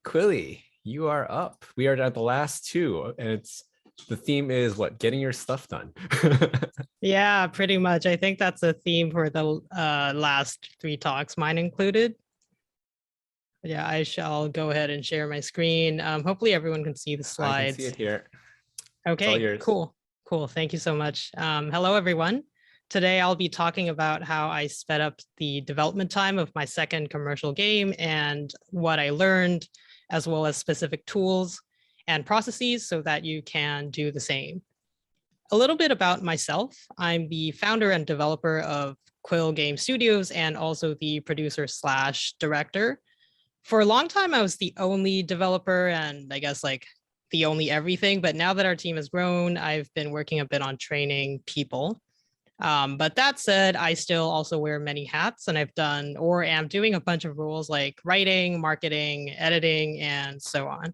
Quilly, you are up. We are at the last two, and the theme is what? Getting your stuff done. Yeah, pretty much. I think that's a theme for the last three talks, mine included. Yeah, I shall go ahead and share my screen. Hopefully everyone can see the I can see slides. it here. It's all Okay, yours. cool. Thank you so much. Hello, everyone. Today I'll be talking about how I sped up the development time of my second commercial game and what I learned, as well as specific tools and processes so that you can do the same. A little bit about myself. I'm the founder and developer of Quill Game Studios and also the producer slash director. For a long time, I was the only developer and I guess like the only everything. But now that our team has grown, I've been working a bit on training people. But that said, I still also wear many hats and I've done or am doing a bunch of roles like writing, marketing, editing, and so on.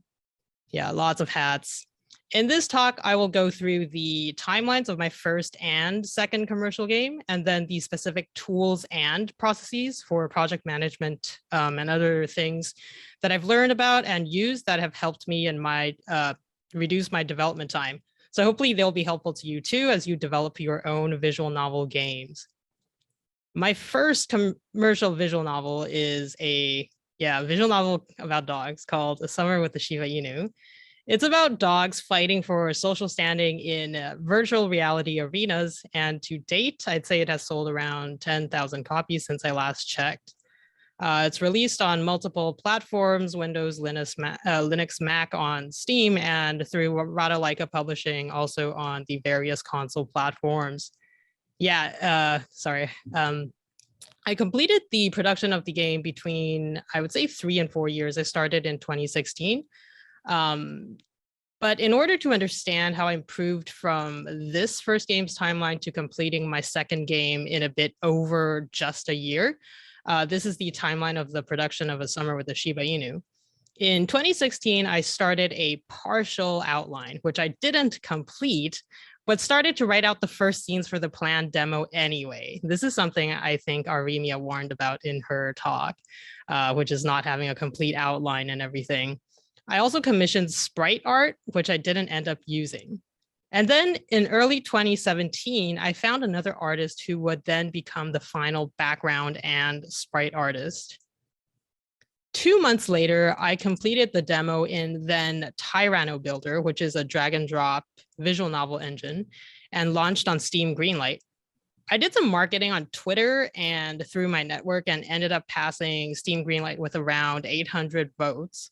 Yeah, lots of hats. In this talk, I will go through the timelines of my first and second commercial game, and then the specific tools and processes for project management and other things that I've learned about and used that have helped me in my reduce my development time. So hopefully they'll be helpful to you too as you develop your own visual novel games. My first commercial visual novel is a visual novel about dogs called A Summer with the Shiba Inu. It's about dogs fighting for social standing in virtual reality arenas. And to date, I'd say it has sold around 10,000 copies since I last checked. It's released on multiple platforms, Windows, Linux, Mac on Steam, and through Radalaika Publishing, also on the various console platforms. I completed the production of the game between, I would say, 3 and 4 years. I started in 2016. But in order to understand how I improved from this first game's timeline to completing my second game in a bit over just a year, this is the timeline of the production of A Summer with the Shiba Inu. In 2016, I started a partial outline, which I didn't complete, but started to write out the first scenes for the planned demo anyway. This is something I think Aremia warned about in her talk, which is not having a complete outline and everything. I also commissioned sprite art, which I didn't end up using. And then in early 2017, I found another artist who would then become the final background and sprite artist. 2 months later, I completed the demo in then Tyranno Builder, which is a drag and drop visual novel engine, and launched on Steam Greenlight. I did some marketing on Twitter and through my network and ended up passing Steam Greenlight with around 800 votes.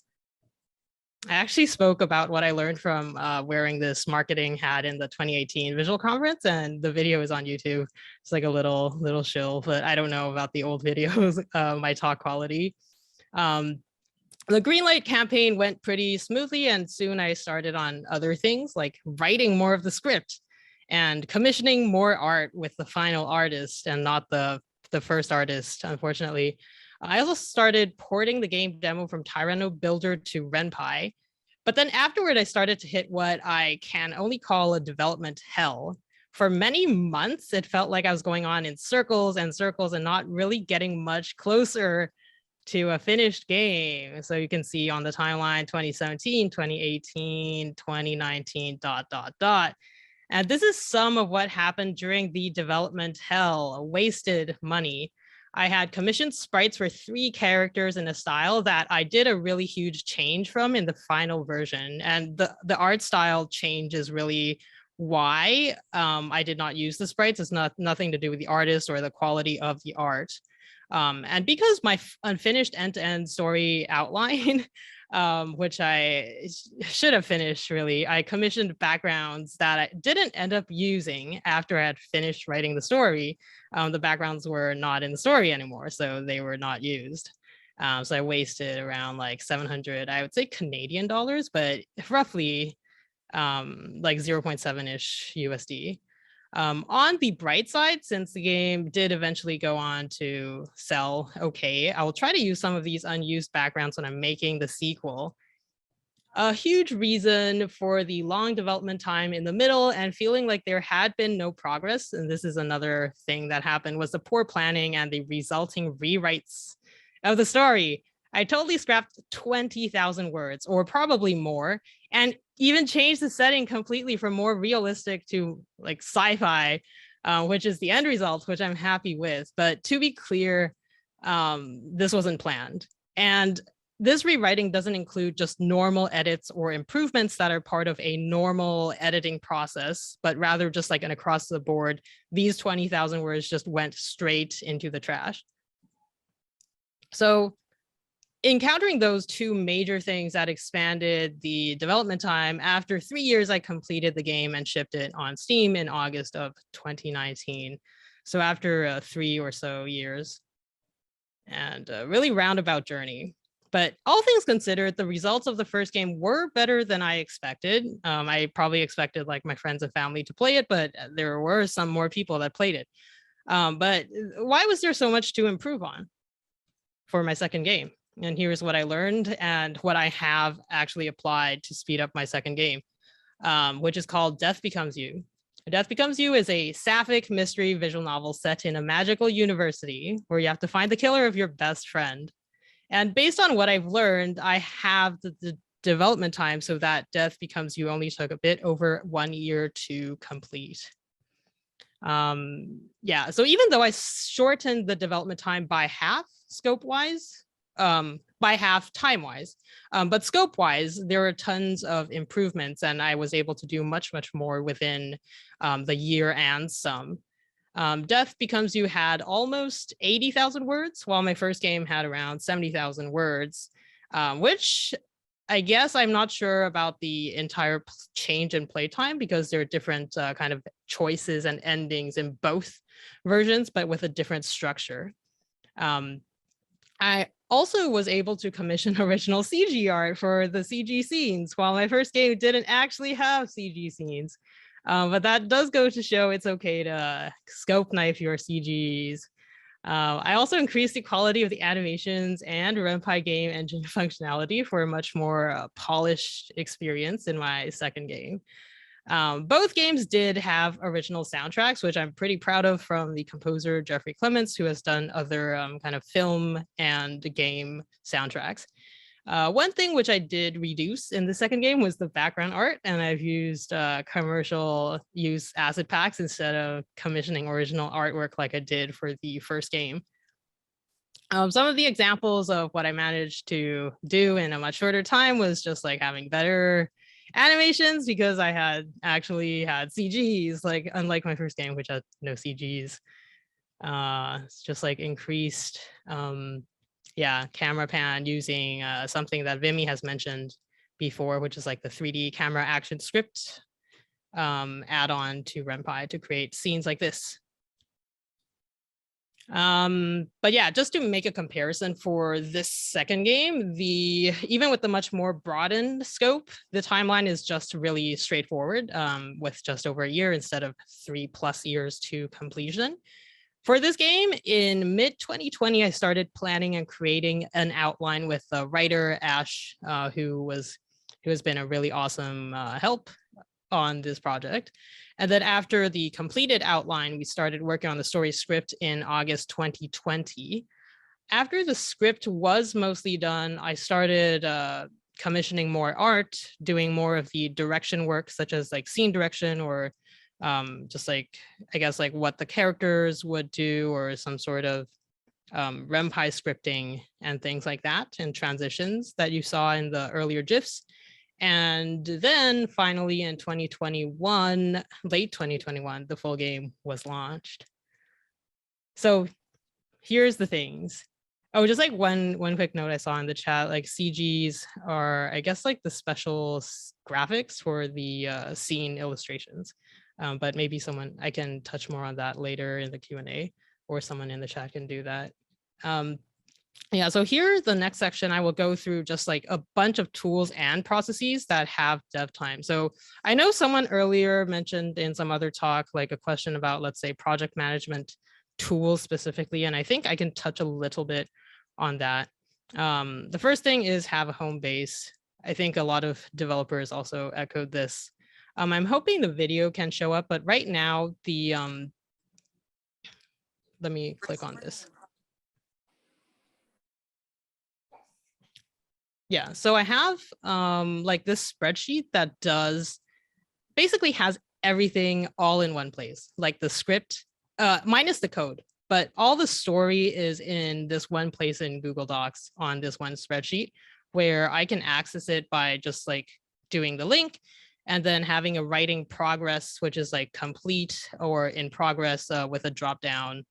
I actually spoke about what I learned from wearing this marketing hat in the 2018 visual conference, and the video is on YouTube. It's like a little shill, but I don't know about the old videos, my talk quality. The Greenlight campaign went pretty smoothly, and soon I started on other things like writing more of the script and commissioning more art with the final artist and not the first artist, unfortunately. I also started porting the game demo from Tyranno Builder to Ren'Py. But then afterward, I started to hit what I can only call a development hell. For many months, it felt like I was going on in circles and circles and not really getting much closer to a finished game. So you can see on the timeline 2017, 2018, 2019, ... And this is some of what happened during the development hell, wasted money. I had commissioned sprites for 3 characters in a style that I did a really huge change from in the final version. And the art style change is really why I did not use the sprites. It's nothing to do with the artist or the quality of the art. And because my unfinished end-to-end story outline, which I should have finished really, I commissioned backgrounds that I didn't end up using after I had finished writing the story. The backgrounds were not in the story anymore, so they were not used. So I wasted around like 700, I would say Canadian dollars, but roughly like 0.7-ish USD. On the bright side, since the game did eventually go on to sell okay, I will try to use some of these unused backgrounds when I'm making the sequel. A huge reason for the long development time in the middle and feeling like there had been no progress, and this is another thing that happened, was the poor planning and the resulting rewrites of the story. I totally scrapped 20,000 words, or probably more, and even changed the setting completely from more realistic to like sci-fi, which is the end result, which I'm happy with. But to be clear, this wasn't planned. And this rewriting doesn't include just normal edits or improvements that are part of a normal editing process, but rather just like an across the board, these 20,000 words just went straight into the trash. So encountering those two major things that expanded the development time, after 3 years, I completed the game and shipped it on Steam in August of 2019. So after 3 or so years, and a really roundabout journey. But all things considered, the results of the first game were better than I expected. I probably expected like my friends and family to play it, but there were some more people that played it. But why was there so much to improve on for my second game? And here's what I learned and what I have actually applied to speed up my second game, which is called Death Becomes You. Death Becomes You is a sapphic mystery visual novel set in a magical university where you have to find the killer of your best friend. And based on what I've learned, I have the development time so that Death Becomes You only took a bit over 1 year to complete. Yeah, so even though I shortened the development time by half scope-wise, by half time-wise, but scope-wise, there were tons of improvements, and I was able to do much, much more within the year and some. Death Becomes You had almost 80,000 words, while my first game had around 70,000 words, which I guess I'm not sure about the entire change in playtime because there are different kind of choices and endings in both versions, but with a different structure. I also was able to commission original CG art for the CG scenes, while my first game didn't actually have CG scenes. But that does go to show it's okay to scope knife your CGs. I also increased the quality of the animations and Ren'Py game engine functionality for a much more polished experience in my second game. Both games did have original soundtracks, which I'm pretty proud of, from the composer Jeffrey Clements, who has done other kind of film and game soundtracks. One thing which I did reduce in the second game was the background art, and I've used commercial use asset packs instead of commissioning original artwork like I did for the first game. Some of the examples of what I managed to do in a much shorter time was just like having better animations, because I had actually had CGs, like unlike my first game, which had no CGs. It's just like increased camera pan using something that Vimy has mentioned before, which is like the 3D camera action script add-on to Ren'Py to create scenes like this. But yeah, just to make a comparison for this second game, even with the much more broadened scope, the timeline is just really straightforward, with just over a year instead of 3+ years to completion. For this game, in mid-2020, I started planning and creating an outline with writer Ash, who has been a really awesome help on this project. And then after the completed outline, we started working on the story script in August 2020. After the script was mostly done, I started commissioning more art, doing more of the direction work, such as like scene direction, or just like, I guess, like what the characters would do, or some sort of Ren'Py scripting and things like that, and transitions that you saw in the earlier GIFs. And then finally in 2021, late 2021, the full game was launched. So here's the things. Oh, just like one quick note I saw in the chat, like CGs are, I guess, like the special graphics for the scene illustrations. But maybe I can touch more on that later in the Q&A, or someone in the chat can do that. Yeah, so here's the next section. I will go through just like a bunch of tools and processes that have dev time. So I know someone earlier mentioned in some other talk, like a question about, let's say, project management tools specifically, and I think I can touch a little bit on that. The first thing is have a home base. I think a lot of developers also echoed this. I'm hoping the video can show up, but right now let me click on this. Yeah, so I have like this spreadsheet that basically has everything all in one place, like the script, minus the code, but all the story is in this one place in Google Docs on this one spreadsheet where I can access it by just like doing the link and then having a writing progress, which is like complete or in progress with a drop down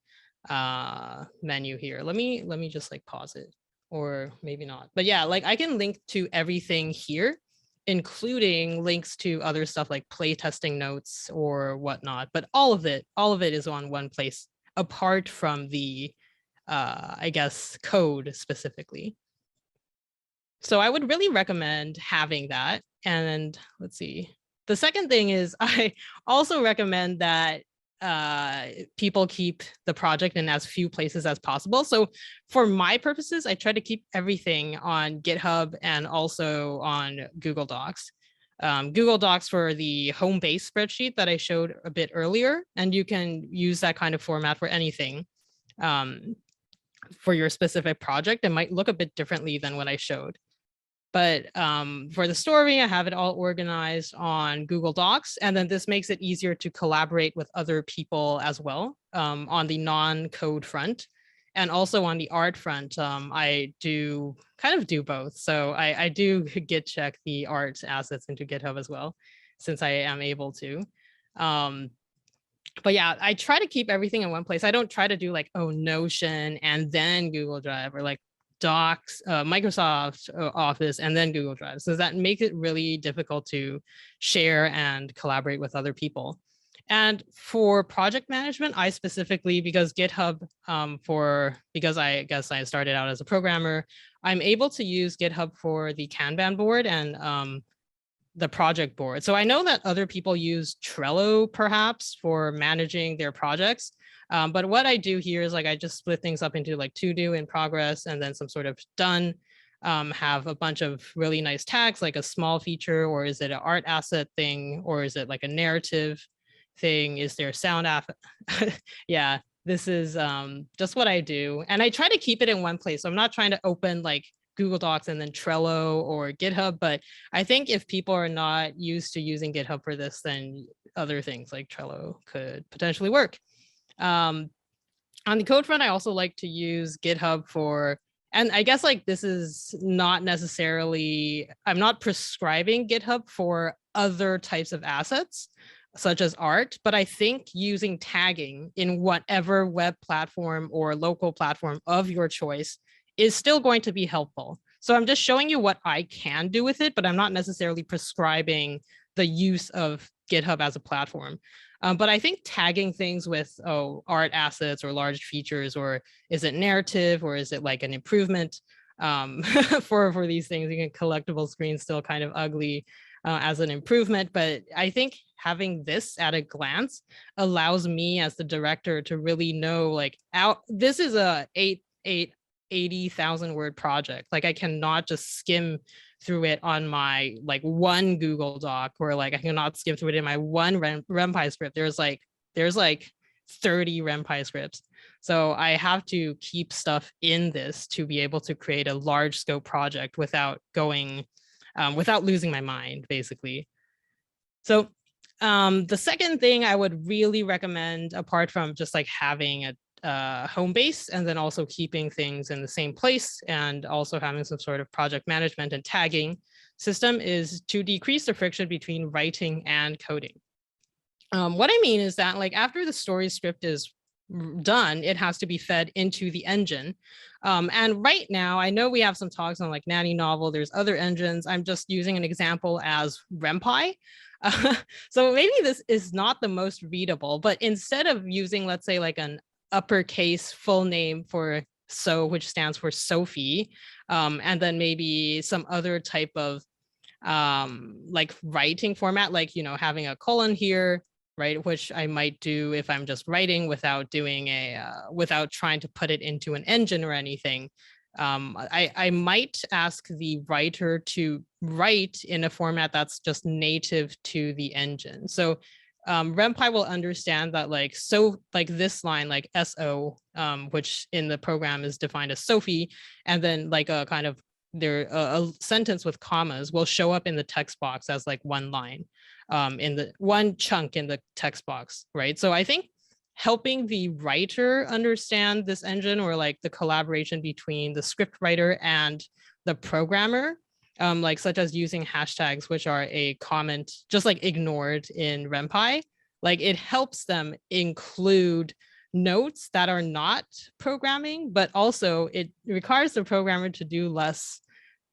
menu here. Let me just like pause it, or maybe not. But yeah, like I can link to everything here, including links to other stuff like playtesting notes or whatnot. But all of it is on one place, apart from the, I guess, code specifically. So I would really recommend having that. And let's see. The second thing is I also recommend that people keep the project in as few places as possible. So for my purposes, I try to keep everything on GitHub and also on Google Docs. Google Docs for the home base spreadsheet that I showed a bit earlier, and you can use that kind of format for anything. For your specific project, it might look a bit differently than what I showed. But for the story, I have it all organized on Google Docs. And then this makes it easier to collaborate with other people as well on the non-code front. And also on the art front, I do kind of do both. So I do git check the art assets into GitHub as well, since I am able to. But yeah, I try to keep everything in one place. I don't try to do like, oh, Notion and then Google Drive, or like Docs, Microsoft Office, and then Google Drive. So that makes it really difficult to share and collaborate with other people. And for project management, I specifically, because GitHub, because I guess I started out as a programmer, I'm able to use GitHub for the Kanban board and the project board. So I know that other people use Trello perhaps for managing their projects. But what I do here is like I just split things up into like to do, in progress, and then some sort of done. Have a bunch of really nice tags, like a small feature, or is it an art asset thing, or is it like a narrative thing? Is there sound app? Yeah, this is just what I do. And I try to keep it in one place. So I'm not trying to open like Google Docs and then Trello or GitHub. But I think if people are not used to using GitHub for this, then other things like Trello could potentially work. On the code front, I also like to use GitHub for, and I guess like this is not necessarily, I'm not prescribing GitHub for other types of assets, such as art, but I think using tagging in whatever web platform or local platform of your choice is still going to be helpful. So I'm just showing you what I can do with it, but I'm not necessarily prescribing the use of GitHub as a platform. But I think tagging things with art assets or large features, or is it narrative, or is it like an improvement for these things? Again, collectible screen still kind of ugly as an improvement, but I think having this at a glance allows me as the director to really know like this is a 80,000 word project. Like I cannot just skim through it on my like one Google Doc, or like I cannot skim through it in my one RemPy script. There's like 30 RemPy scripts. So I have to keep stuff in this to be able to create a large scope project without losing my mind, basically. So the second thing I would really recommend, apart from just like having a home base and then also keeping things in the same place and also having some sort of project management and tagging system, is to decrease the friction between writing and coding. What I mean is that like after the story script is done, it has to be fed into the engine. And right now, I know we have some talks on like Nanny Novel, there's other engines. I'm just using an example as RemPy. So maybe this is not the most readable, but instead of using, let's say, like an uppercase full name for which stands for Sophie, and then maybe some other type of like writing format, like, you know, having a colon here, right, which I might do if I'm just writing without doing without trying to put it into an engine or anything. I might ask the writer to write in a format that's just native to the engine. So RemPy will understand that like this line, like SO, which in the program is defined as Sophie, and then like a kind of a sentence with commas will show up in the text box as like one line, in the one chunk in the text box, right? So I think helping the writer understand this engine, or like the collaboration between the script writer and the programmer, like such as using hashtags, which are a comment just like ignored in RenPy, like it helps them include notes that are not programming, but also it requires the programmer to do less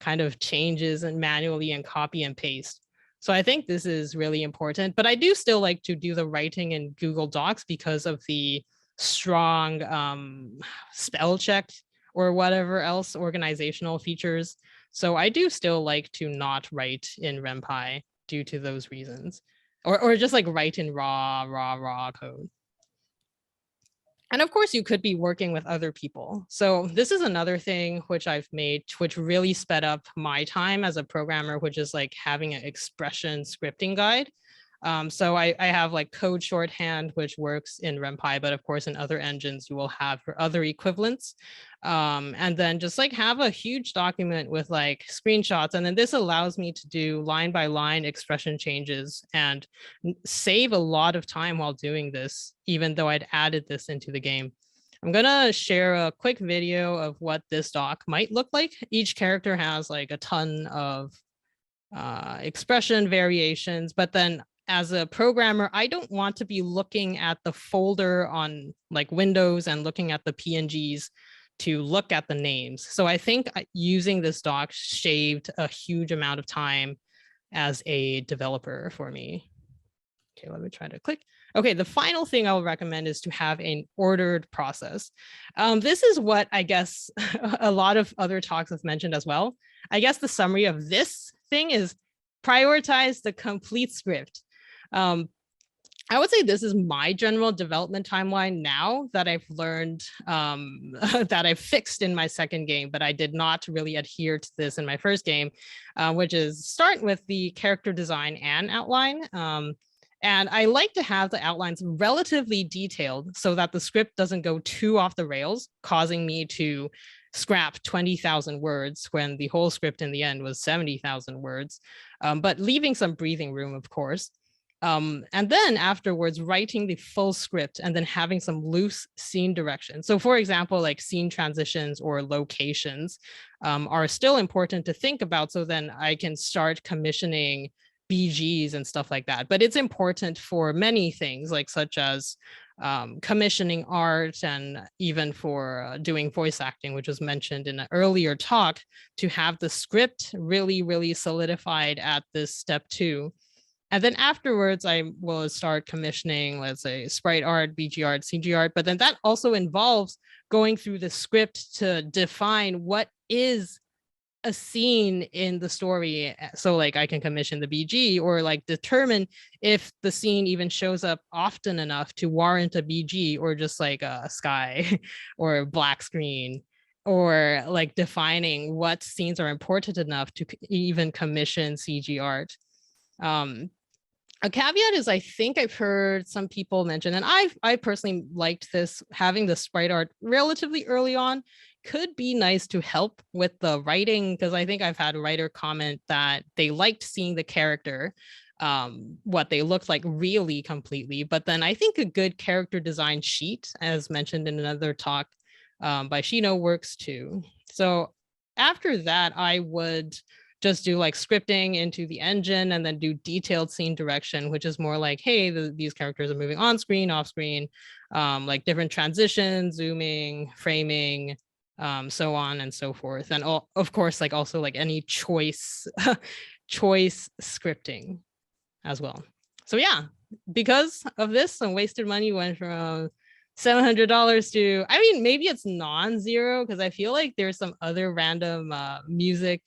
kind of changes and manually and copy and paste. So I think this is really important, but I do still like to do the writing in Google Docs because of the strong spell check or whatever else organizational features. So I do still like to not write in RenPy due to those reasons, or just like write in raw code. And of course, you could be working with other people. So this is another thing which I've made, which really sped up my time as a programmer, which is like having an expression scripting guide. So I have like code shorthand, which works in RenPy, but of course in other engines, you will have your other equivalents. And then just like have a huge document with like screenshots. And then this allows me to do line by line expression changes and save a lot of time while doing this, even though I'd added this into the game. I'm gonna share a quick video of what this doc might look like. Each character has like a ton of expression variations, but then as a programmer, I don't want to be looking at the folder on like Windows and looking at the PNGs to look at the names. So I think using this doc shaved a huge amount of time as a developer for me. Okay, let me try to click. Okay, the final thing I'll recommend is to have an ordered process. This is what I guess a lot of other talks have mentioned as well. I guess the summary of this thing is prioritize the complete script. I would say this is my general development timeline now that I've learned, that I've fixed in my second game, but I did not really adhere to this in my first game, which is start with the character design and outline. And I like to have the outlines relatively detailed so that the script doesn't go too off the rails, causing me to scrap 20,000 words when the whole script in the end was 70,000 words, but leaving some breathing room, of course. And then afterwards, writing the full script and then having some loose scene direction. So for example, like scene transitions or locations are still important to think about. So then I can start commissioning BGs and stuff like that. But it's important for many things, like such as commissioning art and even for doing voice acting, which was mentioned in an earlier talk, to have the script really, really solidified at this step 2. And then afterwards, I will start commissioning, let's say, sprite art, BG art, CG art. But then that also involves going through the script to define what is a scene in the story. So like I can commission the BG or like determine if the scene even shows up often enough to warrant a BG or just like a sky or a black screen, or like defining what scenes are important enough to even commission CG art. A caveat is I think I've heard some people mention, and I personally liked this, having the sprite art relatively early on could be nice to help with the writing, because I think I've had a writer comment that they liked seeing the character, what they looked like really completely. But then I think a good character design sheet, as mentioned in another talk by Shino, works too. So after that, I would just do like scripting into the engine and then do detailed scene direction, which is more like, hey, these characters are moving on screen, off screen, like different transitions, zooming, framing, so on and so forth. And of course, like also like any choice scripting as well. So yeah, because of this, some wasted money went from $700 to, I mean, maybe it's non-zero because I feel like there's some other random music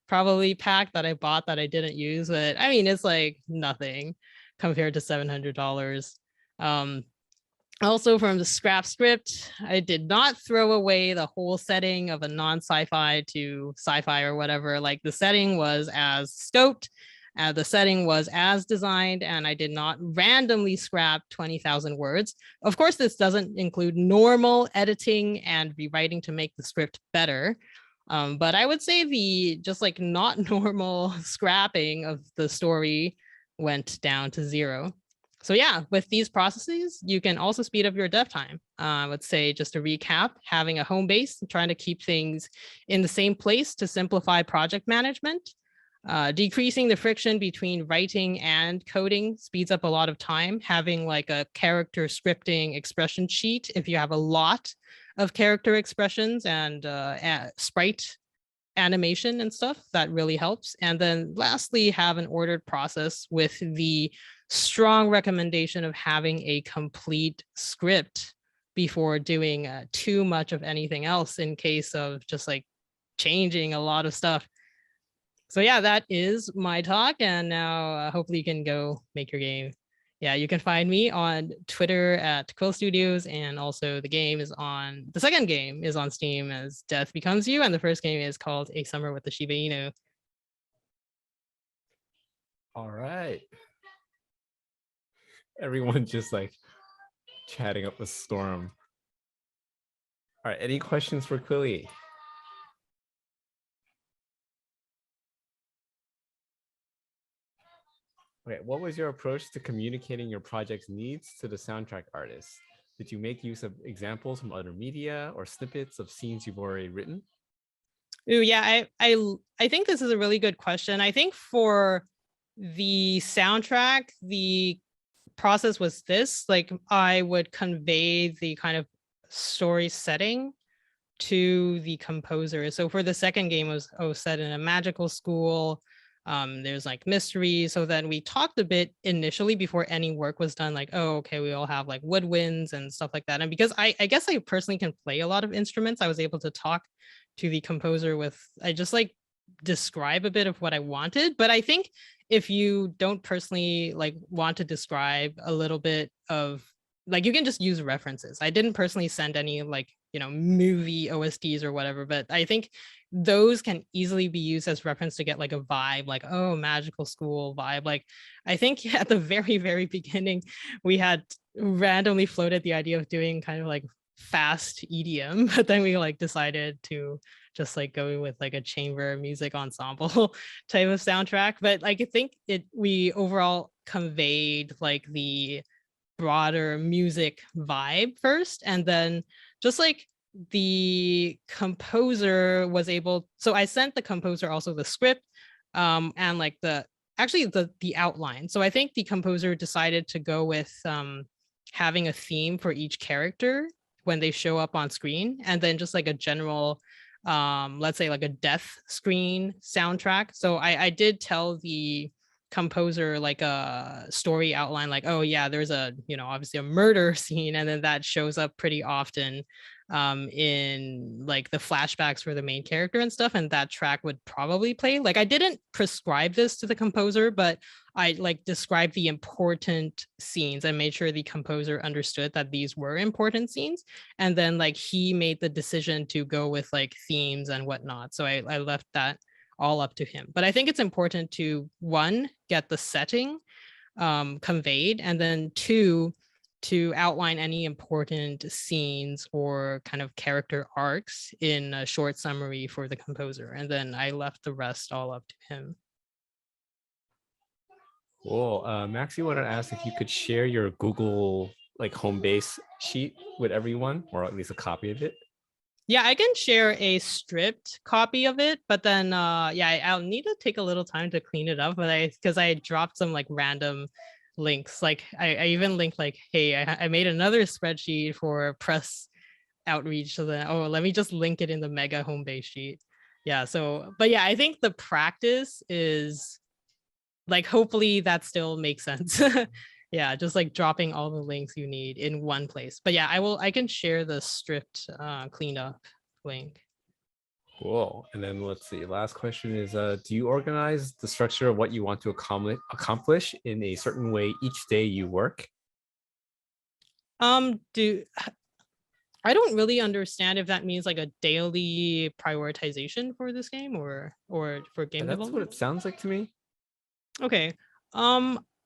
probably pack that I bought that I didn't use, but I mean, it's like nothing compared to $700. Also from the scrap script, I did not throw away the whole setting of a non-sci-fi to sci-fi or whatever. Like the setting was as scoped, the setting was as designed, and I did not randomly scrap 20,000 words. Of course, this doesn't include normal editing and rewriting to make the script better. But I would say the just like not normal scrapping of the story went down to 0. So yeah, with these processes, you can also speed up your dev time. Let's say, just to recap, having a home base, trying to keep things in the same place to simplify project management. Decreasing the friction between writing and coding speeds up a lot of time. Having like a character scripting expression sheet, if you have a lot of character expressions and sprite animation and stuff, that really helps. And then lastly, have an ordered process with the strong recommendation of having a complete script before doing too much of anything else, in case of just like changing a lot of stuff. So yeah, that is my talk. And now hopefully you can go make your game. Yeah, you can find me on Twitter at Quill Studios, and also the second game is on Steam as Death Becomes You, and the first game is called A Summer with the Shiba Inu. All right. Everyone just like chatting up a storm. All right, any questions for Quilly? Okay, what was your approach to communicating your project's needs to the soundtrack artist? Did you make use of examples from other media or snippets of scenes you've already written? Ooh, yeah, I think this is a really good question. I think for the soundtrack, the process was this: like, I would convey the kind of story setting to the composer. So for the second game, was set in a magical school. There's like mystery. So then we talked a bit initially before any work was done, like, oh, okay, we all have like woodwinds and stuff like that. And because I guess I personally can play a lot of instruments, I was able to talk to the composer I just like describe a bit of what I wanted. But I think if you don't personally like want to describe a little bit of, like, you can just use references. I didn't personally send any like, movie OSTs or whatever, but I think those can easily be used as reference to get like a vibe, like, oh, magical school vibe. Like, I think at the very, very beginning, we had randomly floated the idea of doing kind of like fast EDM, but then we like decided to just like go with like a chamber music ensemble type of soundtrack. But like, I think we overall conveyed like the broader music vibe first, and then just like the composer was able, so I sent the composer also the script, and like the outline. So I think the composer decided to go with having a theme for each character when they show up on screen, and then just like a general let's say like a death screen soundtrack. So I did tell the composer like a story outline, like, oh yeah, there's obviously a murder scene, and then that shows up pretty often in like the flashbacks for the main character and stuff, and that track would probably play. Like, I didn't prescribe this to the composer, but I like described the important scenes and made sure the composer understood that these were important scenes, and then like he made the decision to go with like themes and whatnot. So I left that all up to him. But I think it's important to, one, get the setting conveyed, and then two, to outline any important scenes or kind of character arcs in a short summary for the composer. And then I left the rest all up to him. Cool. Max, you wanted to ask if you could share your Google like home base sheet with everyone, or at least a copy of it. Yeah, I can share a stripped copy of it, but then yeah, I'll need to take a little time to clean it up. But because I dropped some like random links, like I even linked like, hey, I made another spreadsheet for press outreach. So then, oh, let me just link it in the mega home base sheet. Yeah. So, but yeah, I think the practice is like, hopefully that still makes sense. Yeah, just like dropping all the links you need in one place. But yeah, I can share the stripped cleaned up link. Cool. And then let's see. Last question is, do you organize the structure of what you want to accomplish in a certain way each day you work? Do I don't really understand if that means like a daily prioritization for this game, or for game That's what development. it sounds like to me. Okay.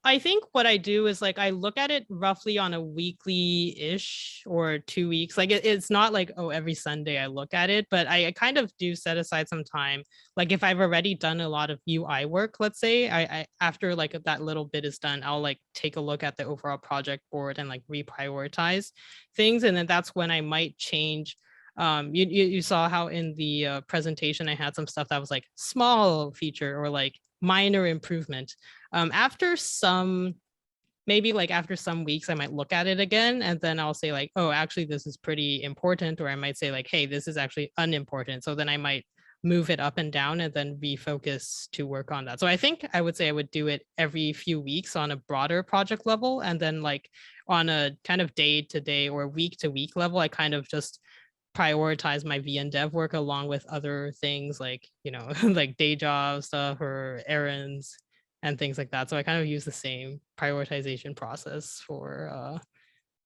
I think what I do is like I look at it roughly on a weekly-ish or 2 weeks. Like it's not like, oh, every Sunday I look at it, but I kind of do set aside some time. Like if I've already done a lot of UI work, let's say, I after like that little bit is done, I'll like take a look at the overall project board and like reprioritize things. And then that's when I might change. You saw how in the presentation I had some stuff that was like small feature or like minor improvement. After some, maybe like after some weeks, I might look at it again and then I'll say like, oh, actually this is pretty important. Or I might say like, hey, this is actually unimportant. So then I might move it up and down and then refocus to work on that. So I think I would say I would do it every few weeks on a broader project level. And then like on a kind of day to day or week to week level, I kind of just prioritize my VN dev work along with other things like, like day job stuff or errands and things like that. So I kind of use the same prioritization process for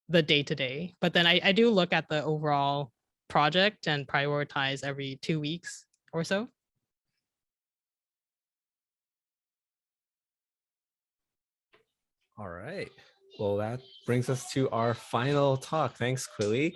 the day to day. But then I do look at the overall project and prioritize every 2 weeks or so. All right. Well, that brings us to our final talk. Thanks, Quilly.